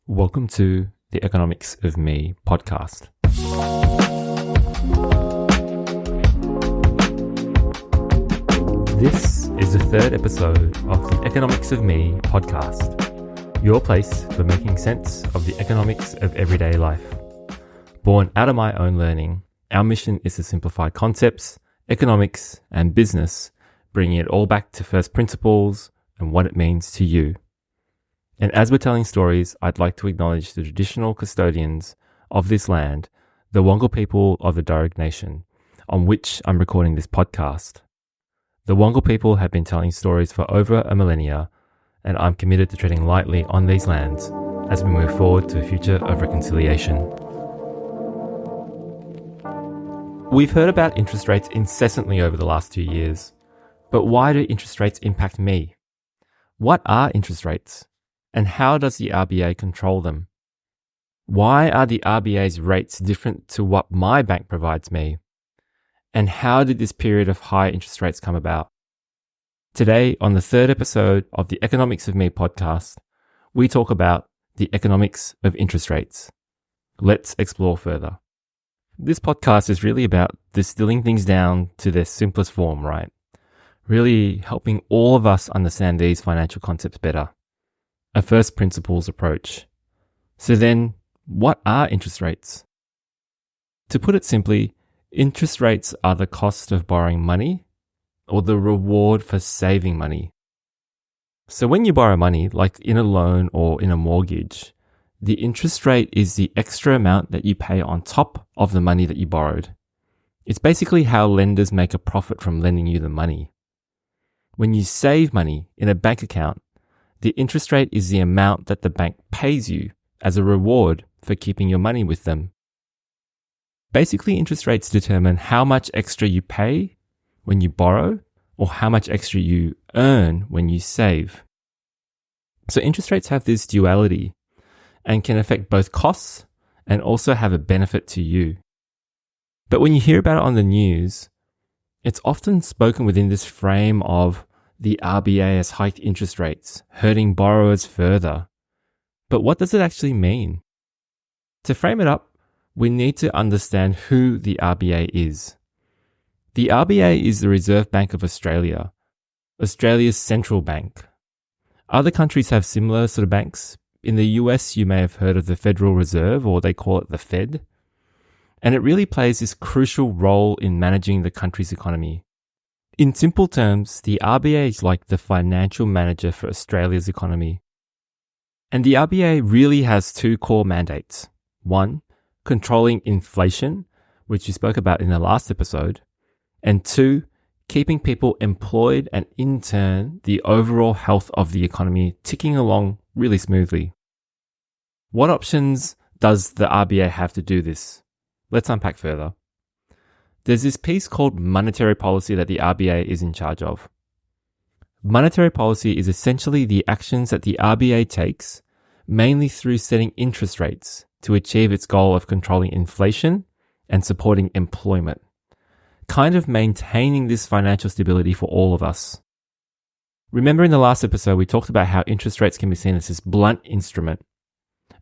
Welcome to the Economics of Me podcast. This is the third episode of the Economics of Me podcast, your place for making sense of the economics of everyday life. Born out of my own learning, our mission is to simplify concepts, economics, and business, bringing it all back to first principles and what it means to you. And as we're telling stories, I'd like to acknowledge the traditional custodians of this land, the Wangal people of the Darug Nation, on which I'm recording this podcast. The Wangal people have been telling stories for over a millennia, and I'm committed to treading lightly on these lands as we move forward to a future of reconciliation. We've heard about interest rates incessantly over the last 2 years, but why do interest rates impact me? What are interest rates? And how does the RBA control them? Why are the RBA's rates different to what my bank provides me? And how did this period of high interest rates come about? Today, on the third episode of the Economics of Me podcast, we talk about the economics of interest rates. Let's explore further. This podcast is really about distilling things down to their simplest form, right? Really helping all of us understand these financial concepts better. A first principles approach. So then, what are interest rates? To put it simply, interest rates are the cost of borrowing money or the reward for saving money. So when you borrow money, like in a loan or in a mortgage, the interest rate is the extra amount that you pay on top of the money that you borrowed. It's basically how lenders make a profit from lending you the money. When you save money in a bank account, the interest rate is the amount that the bank pays you as a reward for keeping your money with them. Basically, interest rates determine how much extra you pay when you borrow or how much extra you earn when you save. So interest rates have this duality and can affect both costs and also have a benefit to you. But when you hear about it on the news, it's often spoken within this frame of the RBA has hiked interest rates, hurting borrowers further. But what does it actually mean? To frame it up, we need to understand who the RBA is. The RBA is the Reserve Bank of Australia, Australia's central bank. Other countries have similar sort of banks. In the US, you may have heard of the Federal Reserve, or they call it the Fed. And it really plays this crucial role in managing the country's economy. In simple terms, the RBA is like the financial manager for Australia's economy. And the RBA really has two core mandates. One, controlling inflation, which we spoke about in the last episode. And two, keeping people employed and in turn, the overall health of the economy ticking along really smoothly. What options does the RBA have to do this? Let's unpack further. There's this piece called monetary policy that the RBA is in charge of. Monetary policy is essentially the actions that the RBA takes, mainly through setting interest rates to achieve its goal of controlling inflation and supporting employment, kind of maintaining this financial stability for all of us. Remember in the last episode, we talked about how interest rates can be seen as this blunt instrument,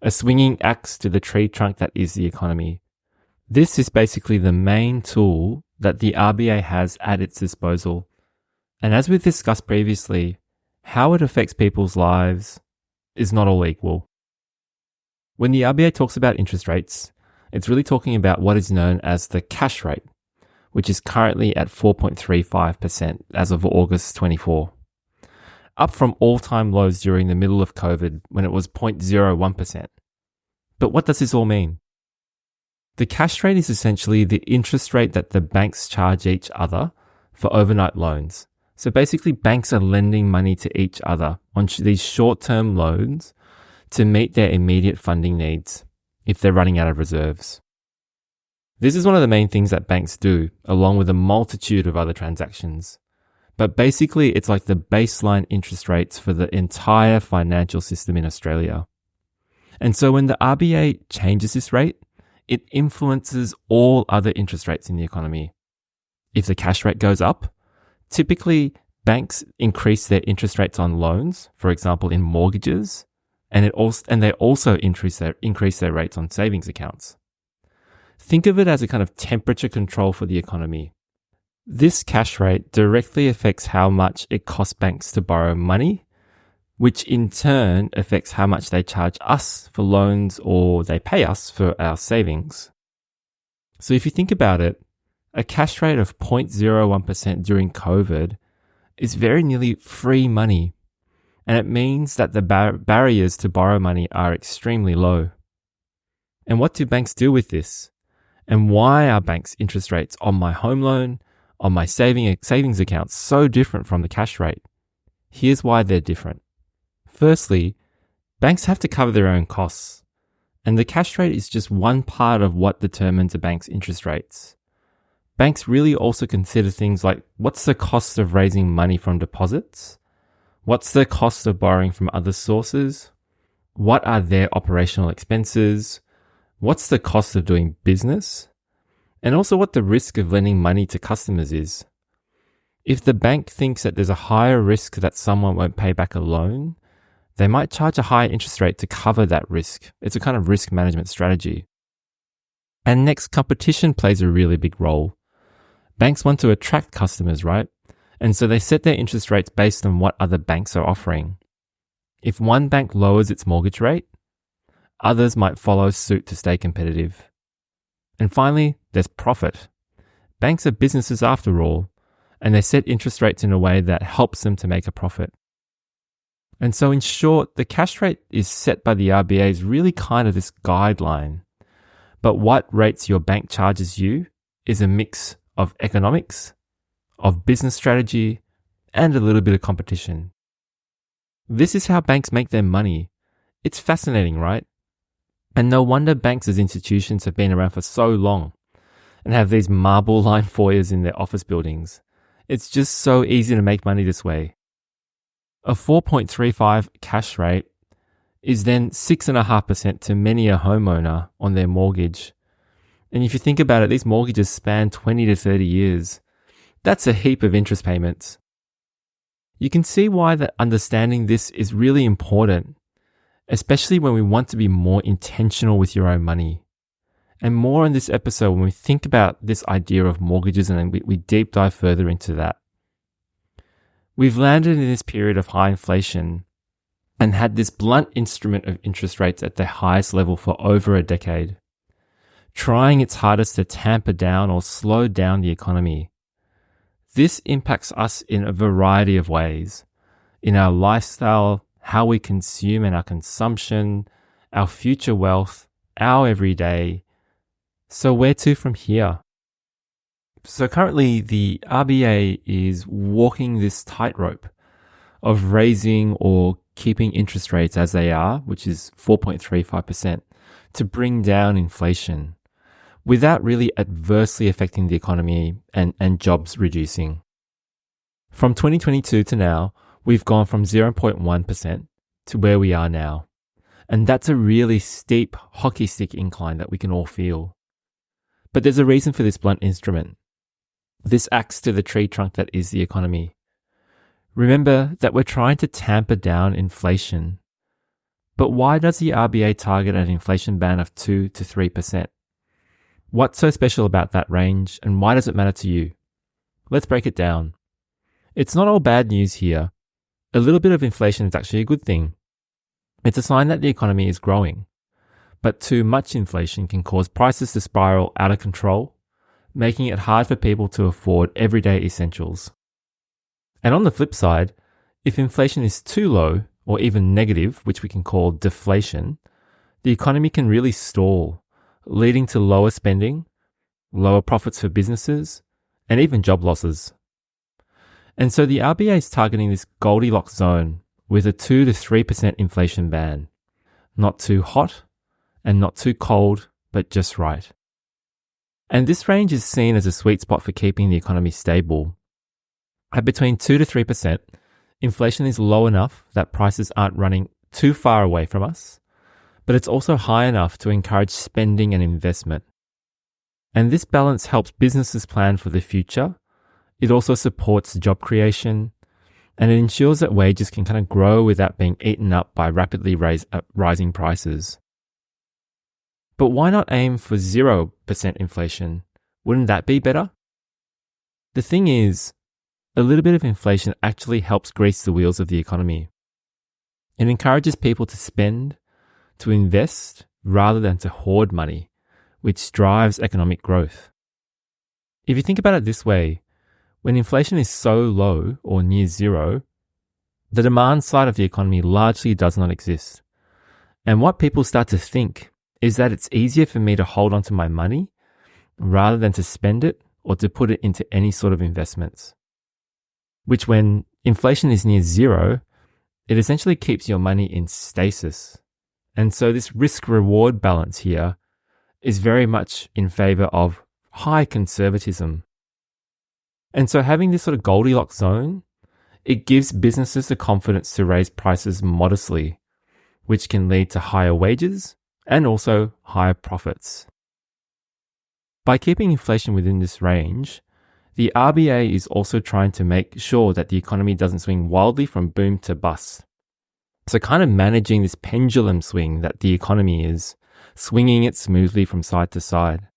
a swinging axe to the tree trunk that is the economy. This is basically the main tool that the RBA has at its disposal. And as we've discussed previously, how it affects people's lives is not all equal. When the RBA talks about interest rates, it's really talking about what is known as the cash rate, which is currently at 4.35% as of August 24, up from all-time lows during the middle of COVID when it was 0.01%. But what does this all mean? The cash rate is essentially the interest rate that the banks charge each other for overnight loans. So basically, banks are lending money to each other on these short-term loans to meet their immediate funding needs if they're running out of reserves. This is one of the main things that banks do, along with a multitude of other transactions. But basically, it's like the baseline interest rates for the entire financial system in Australia. And so when the RBA changes this rate, it influences all other interest rates in the economy. If the cash rate goes up, typically banks increase their interest rates on loans, for example in mortgages, and they also increase their rates on savings accounts. Think of it as a kind of temperature control for the economy. This cash rate directly affects how much it costs banks to borrow money, which in turn affects how much they charge us for loans or they pay us for our savings. So if you think about it, a cash rate of 0.01% during COVID is very nearly free money, and it means that the barriers to borrow money are extremely low. And what do banks do with this? And why are banks' interest rates on my home loan, on my savings accounts so different from the cash rate? Here's why they're different. Firstly, banks have to cover their own costs, and the cash rate is just one part of what determines a bank's interest rates. Banks really also consider things like what's the cost of raising money from deposits? What's the cost of borrowing from other sources? What are their operational expenses? What's the cost of doing business? And also what the risk of lending money to customers is. If the bank thinks that there's a higher risk that someone won't pay back a loan, they might charge a higher interest rate to cover that risk. It's a kind of risk management strategy. And next, competition plays a really big role. Banks want to attract customers, right? And so they set their interest rates based on what other banks are offering. If one bank lowers its mortgage rate, others might follow suit to stay competitive. And finally, there's profit. Banks are businesses after all, and they set interest rates in a way that helps them to make a profit. And so in short, the cash rate is set by the RBA is really kind of this guideline. But what rates your bank charges you is a mix of economics, of business strategy, and a little bit of competition. This is how banks make their money. It's fascinating, right? And no wonder banks as institutions have been around for so long and have these marble-lined foyers in their office buildings. It's just so easy to make money this way. A 4.35 cash rate is then 6.5% to many a homeowner on their mortgage. And if you think about it, these mortgages span 20 to 30 years. That's a heap of interest payments. You can see why that understanding this is really important, especially when we want to be more intentional with your own money. And more in this episode when we think about this idea of mortgages and we deep dive further into that. We've landed in this period of high inflation and had this blunt instrument of interest rates at their highest level for over a decade, trying its hardest to tamper down or slow down the economy. This impacts us in a variety of ways, in our lifestyle, how we consume and our consumption, our future wealth, our everyday. So where to from here? So currently the RBA is walking this tightrope of raising or keeping interest rates as they are, which is 4.35%, to bring down inflation without really adversely affecting the economy and jobs reducing. From 2022 to now, we've gone from 0.1% to where we are now. And that's a really steep hockey stick incline that we can all feel. But there's a reason for this blunt instrument. This axe to the tree trunk that is the economy. Remember that we're trying to tamper down inflation. But why does the RBA target an inflation band of 2 to 3%? What's so special about that range, and why does it matter to you? Let's break it down. It's not all bad news here. A little bit of inflation is actually a good thing. It's a sign that the economy is growing. But too much inflation can cause prices to spiral out of control, making it hard for people to afford everyday essentials. And on the flip side, if inflation is too low or even negative, which we can call deflation, the economy can really stall, leading to lower spending, lower profits for businesses, and even job losses. And so the RBA is targeting this Goldilocks zone with a 2 to 3% inflation band. Not too hot and not too cold, but just right. And this range is seen as a sweet spot for keeping the economy stable. At between 2 to 3%, inflation is low enough that prices aren't running too far away from us, but it's also high enough to encourage spending and investment. And this balance helps businesses plan for the future. It also supports job creation. and it ensures that wages can kind of grow without being eaten up by rapidly rising prices. But why not aim for 0% inflation? Wouldn't that be better? The thing is, a little bit of inflation actually helps grease the wheels of the economy. It encourages people to spend, to invest, rather than to hoard money, which drives economic growth. If you think about it this way, when inflation is so low or near zero, the demand side of the economy largely does not exist. And what people start to think is that it's easier for me to hold onto my money rather than to spend it or to put it into any sort of investments. Which, when inflation is near zero, it essentially keeps your money in stasis. And so this risk-reward balance here is very much in favor of high conservatism. And so having this sort of Goldilocks zone, it gives businesses the confidence to raise prices modestly, which can lead to higher wages and also higher profits. By keeping inflation within this range, the RBA is also trying to make sure that the economy doesn't swing wildly from boom to bust. So kind of managing this pendulum swing that the economy is, swinging it smoothly from side to side.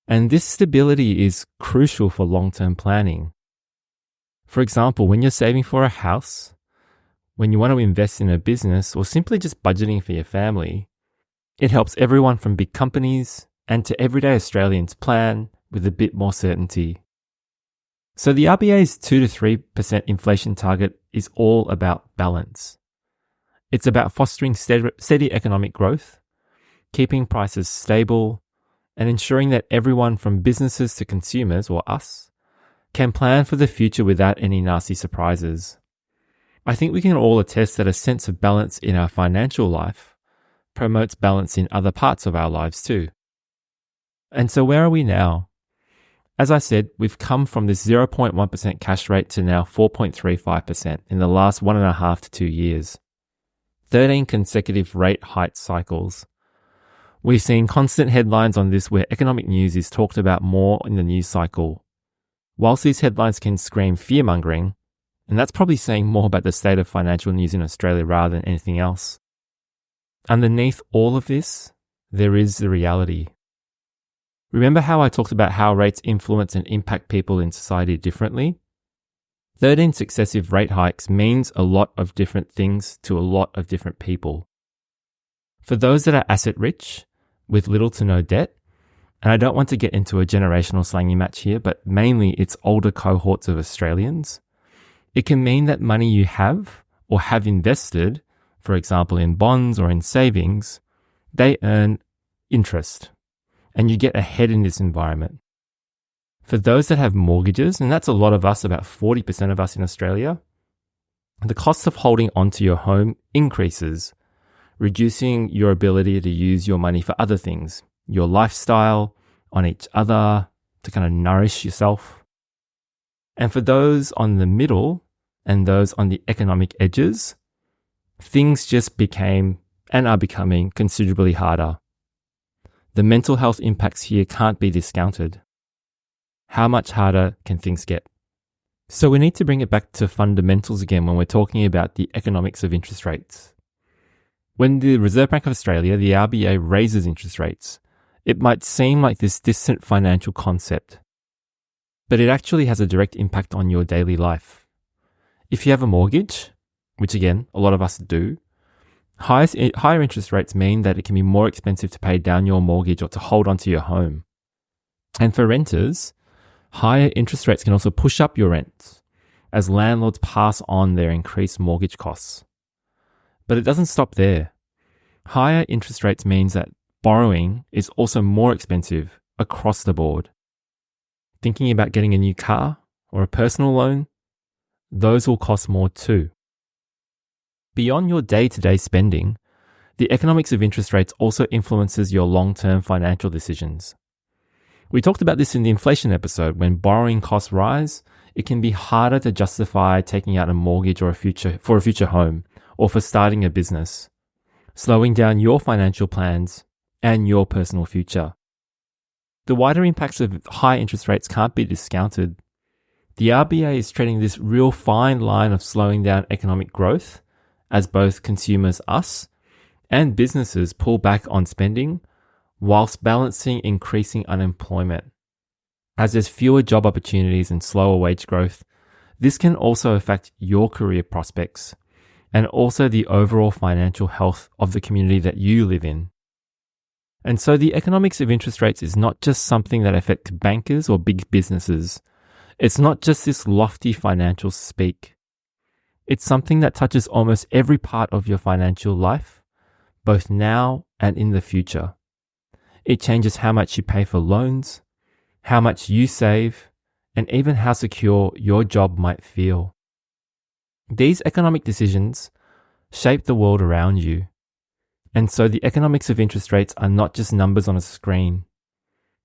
And this stability is crucial for long-term planning. For example, when you're saving for a house, when you want to invest in a business, or simply just budgeting for your family, it helps everyone from big companies and to everyday Australians plan with a bit more certainty. So the RBA's 2 to 3% inflation target is all about balance. It's about fostering steady economic growth, keeping prices stable, and ensuring that everyone from businesses to consumers, or us, can plan for the future without any nasty surprises. I think we can all attest that a sense of balance in our financial life promotes balance in other parts of our lives too. And so where are we now? As I said, we've come from this 0.1% cash rate to now 4.35% in the last 1.5 to 2 years. 13 consecutive rate hike cycles. We've seen constant headlines on this where economic news is talked about more in the news cycle. Whilst these headlines can scream fear-mongering, and that's probably saying more about the state of financial news in Australia rather than anything else, underneath all of this, there is the reality. Remember how I talked about how rates influence and impact people in society differently? 13 successive rate hikes means a lot of different things to a lot of different people. For those that are asset rich, with little to no debt, and I don't want to get into a generational slangy match here, but mainly it's older cohorts of Australians, it can mean that money you have or have invested, for example in bonds or in savings, they earn interest, and you get ahead in this environment. For those that have mortgages, and that's a lot of us, about 40% of us in Australia, the cost of holding onto your home increases, reducing your ability to use your money for other things, your lifestyle, on each other, to kind of nourish yourself. And for those on the middle and those on the economic edges, things just became and are becoming considerably harder. The mental health impacts here can't be discounted. How much harder can things get? So we need to bring it back to fundamentals again when we're talking about the economics of interest rates. When the Reserve Bank of Australia, the RBA, raises interest rates, it might seem like this distant financial concept, but it actually has a direct impact on your daily life. If you have a mortgage, which again, a lot of us do, higher interest rates mean that it can be more expensive to pay down your mortgage or to hold onto your home. And for renters, higher interest rates can also push up your rents as landlords pass on their increased mortgage costs. But it doesn't stop there. Higher interest rates means that borrowing is also more expensive across the board. Thinking about getting a new car or a personal loan, those will cost more too. Beyond your day-to-day spending, the economics of interest rates also influences your long-term financial decisions. We talked about this in the inflation episode. When borrowing costs rise, it can be harder to justify taking out a mortgage or for a future home or for starting a business, slowing down your financial plans and your personal future. The wider impacts of high interest rates can't be discounted. The RBA is treading this real fine line of slowing down economic growth as both consumers, us, and businesses pull back on spending whilst balancing increasing unemployment. As there's fewer job opportunities and slower wage growth, this can also affect your career prospects and also the overall financial health of the community that you live in. And so the economics of interest rates is not just something that affects bankers or big businesses. It's not just this lofty financial speak. It's something that touches almost every part of your financial life, both now and in the future. It changes how much you pay for loans, how much you save, and even how secure your job might feel. These economic decisions shape the world around you. And so the economics of interest rates are not just numbers on a screen.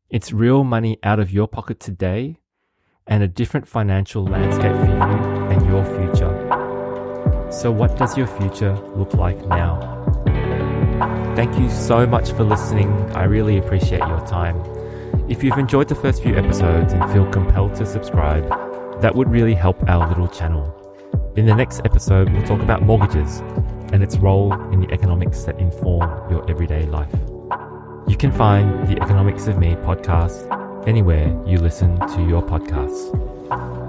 It's real money out of your pocket today and a different financial landscape for you and your future. So what does your future look like now? Thank you so much for listening. I really appreciate your time. If you've enjoyed the first few episodes and feel compelled to subscribe, that would really help our little channel. In the next episode, we'll talk about mortgages and its role in the economics that inform your everyday life. You can find the Economics of Me podcast anywhere you listen to your podcasts.